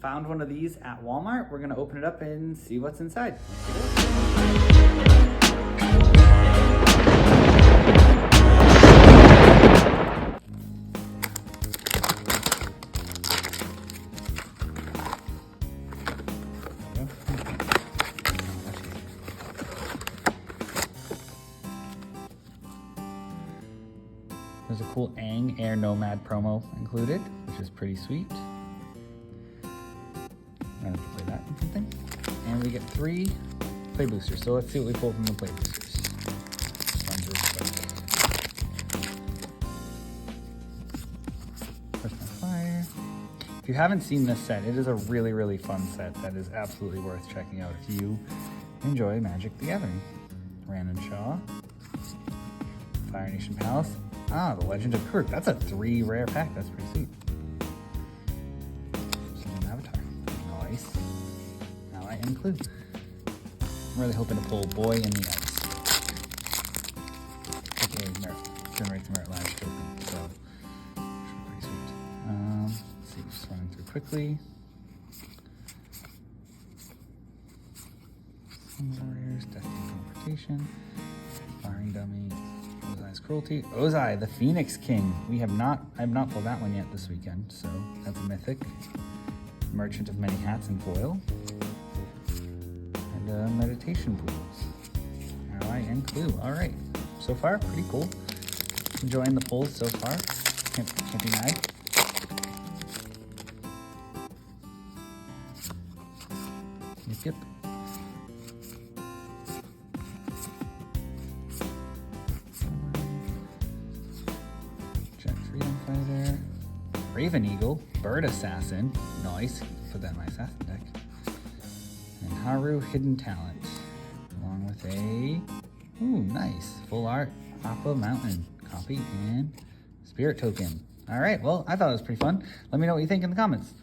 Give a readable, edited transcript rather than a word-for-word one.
Found one of these at Walmart. We're gonna open it up and see what's inside. There's a cool Aang Air Nomad promo included, which is pretty sweet. I have to play that or something. And we get 3 play boosters. So let's see what we pull from the play boosters. One's really quick. Push my fire. If you haven't seen this set, it is a really, really fun set that is absolutely worth checking out if you enjoy Magic the Gathering. Ran and Shaw. Fire Nation Palace. Ah, the Legend of Kuruk. That's a 3 rare pack. That's pretty sweet. Summon Avatar. Nice. Ally and Clue. I'm really hoping to pull Boy in the Ice. Okay, Merit. Generate the Merit Lash token. So, should be pretty sweet. Let's see, just running through quickly. Sun Warriors, Destiny Confrontation, Firing Dummy. Ozai's Cruelty. Ozai, the Phoenix King. I have not pulled that one yet this weekend, so that's a mythic. Merchant of Many Hats and Foil. And Meditation Pools. Ally and Clue. Alright. So far, pretty cool. Enjoying the pulls so far. Can't deny. Yep. Fighter, Raven Eagle, Bird Assassin, nice, put that in my assassin deck, and Haru Hidden Talent, along with a, nice, full art, Appa Mountain, copy, and Spirit Token. Alright, well, I thought it was pretty fun. Let me know what you think in the comments.